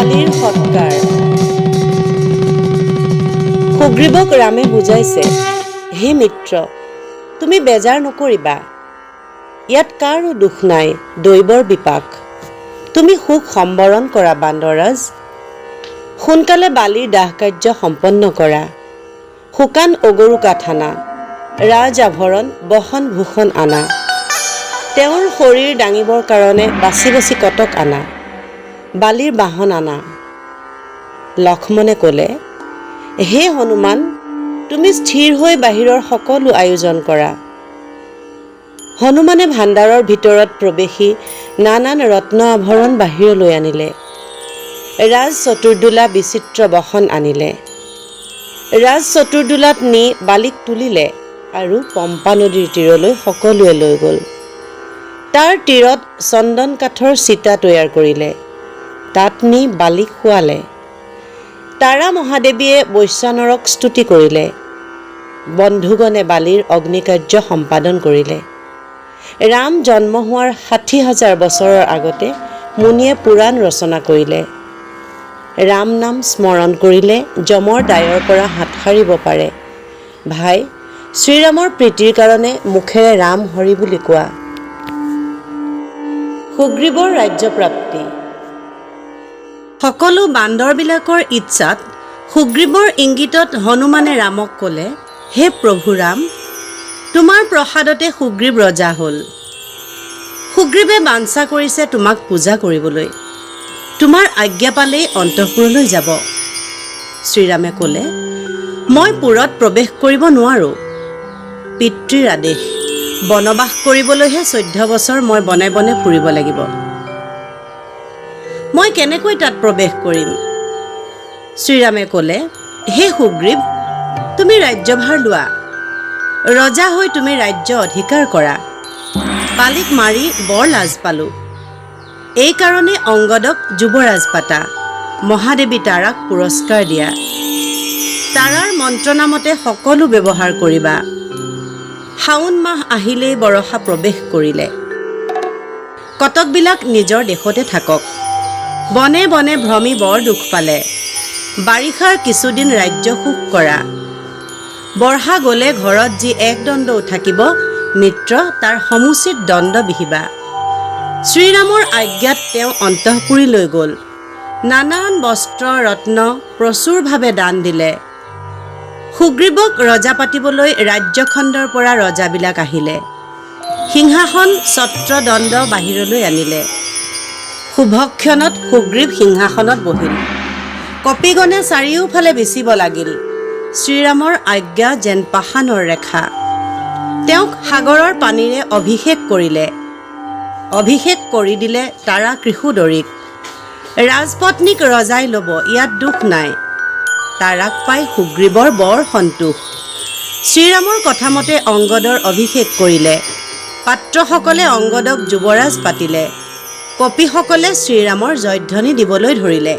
বালিৰ সৎকাৰ। সুগ্ৰীৱক ৰামে বুজাইছে, হে মিত্ৰ, তুমি বেজাৰ নকৰিবা। ইয়াত কাৰো দুখ নাই, দৈৱৰ বিপাক। তুমি সুখ সম্বৰণ কৰা বান্দৰাজ। সোনকালে বালিৰ দাহ কাৰ্য সম্পন্ন কৰা। শুকান অগৰু কাঠ আনা, ৰাজ আভৰণ বসন ভূষণ আনা। তেওঁৰ শৰীৰ দাঙিবৰ কাৰণে বাছি বাছি কটক আনা। বালিৰ বাহন আনা। লক্ষ্মণে ক'লে, হে হনুমান, তুমি স্থিৰ হৈ বাহিৰৰ সকলো আয়োজন কৰা। হনুমানে ভাণ্ডাৰৰ ভিতৰত প্ৰৱেশি নানান ৰত্ন আভৰণ বাহিৰলৈ আনিলে। ৰাজ চতুৰ্দোলা বিচিত্ৰ বসন আনিলে। ৰাজ চতুৰ্দোলাত নি বালিক তুলিলে আৰু পম্পা নদীৰ তীৰলৈ সকলোৱে লৈ গ'ল। তাৰ তীৰত চন্দন কাঠৰ চিতা তৈয়াৰ কৰিলে। তাত নি বালিক শোৱালে। তাৰা মহাদেৱীয়ে বৈশ্বানৰক স্তুতি কৰিলে। বন্ধুগণে বালিৰ অগ্নিকাৰ্য সম্পাদন কৰিলে। ৰাম জন্ম হোৱাৰ ৬০,০০০ বছৰৰ আগতে মুনিয়ে পুৰাণ ৰচনা কৰিলে। ৰাম নাম স্মৰণ কৰিলে যমৰ দায়ৰ পৰা হাত সাৰিব পাৰে। ভাই, শ্ৰীৰামৰ প্ৰীতিৰ কাৰণে মুখেৰে ৰাম হৰি বুলি কোৱা। সুগ্ৰীৱৰ ৰাজ্যপ্ৰাপ্তি। সকলো বান্দৰবিলাকৰ ইচ্ছাত সুগ্ৰীৱৰ ইংগিতত হনুমানে ৰামক ক'লে, হে প্ৰভু ৰাম, তোমাৰ প্ৰসাদতে সুগ্ৰীৱ ৰজা হ'ল। সুগ্ৰীৱে বাঞ্ছা কৰিছে তোমাক পূজা কৰিবলৈ। তোমাৰ আজ্ঞা পালেই অন্তঃপুৰলৈ যাব। শ্ৰীৰামে ক'লে, মই পুৰত প্ৰৱেশ কৰিব নোৱাৰোঁ। পিতৃৰ আদেশ, বনবাস কৰিবলৈহে 14 বছৰ মই বনে বনে ফুৰিব লাগিব। মই কেনেকৈ তাত প্ৰৱেশ কৰিম? শ্ৰীৰামে ক'লে, হে সুগ্ৰীৱ, তুমি ৰাজ্যভাৰ লোৱা। ৰজা হৈ তুমি ৰাজ্য অধিকাৰ কৰা। বালিক মাৰি বৰ লাজ পালোঁ। এইকাৰণে অংগদক যুৱৰাজ পাতা, মহাদেৱী তাৰাক পুৰস্কাৰ দিয়া। তাৰাৰ মন্ত্ৰণামতে সকলো ব্যৱহাৰ কৰিবা। শাওণ মাহ আহিলেই বৰষা প্ৰৱেশ কৰিলে। কটকবিলাক নিজৰ দেশতে থাকক। বনে বনে ভ্ৰমি বৰ দুখ পালে। বাৰিষাৰ কিছুদিন ৰাজ্য সুখ কৰা। বৰ্ষা গ'লে ঘৰত যি এক দণ্ডও থাকিব, মিত্ৰ তাৰ সমুচিত দণ্ড বিহিবা। শ্ৰীৰামৰ আজ্ঞাত তেওঁ অন্তঃপুৰী লৈ গ'ল। নানান বস্ত্ৰ ৰত্ন প্ৰচুৰভাৱে দান দিলে। সুগ্ৰীৱক ৰজা পাতিবলৈ ৰাজ্যখণ্ডৰ পৰা ৰজাবিলাক আহিলে। সিংহাসন ছত্ৰ দণ্ড বাহিৰলৈ আনিলে। শুভক্ষণত সুগ্ৰীৱ সিংহাসনত বহিল। কপিগণে চাৰিওফালে বিচিব লাগিল। শ্ৰীৰামৰ আজ্ঞা যেন পাষাণৰ ৰেখা। তেওঁক সাগৰৰ পানীৰে অভিষেক কৰিলে। অভিষেক কৰি দিলে তাৰা কৃষুদৰীক। ৰাজপত্নীক ৰজাই ল'ব, ইয়াত দুখ নাই। তাৰাক পাই সুগ্ৰীৱৰ বৰ সন্তোষ। শ্ৰীৰামৰ কথামতে অংগদৰ অভিষেক কৰিলে। পাত্ৰসকলে অংগদক যুৱৰাজ পাতিলে। কপিসকলে শ্ৰীৰামৰ জয়ধ্বনি দিবলৈ ধৰিলে।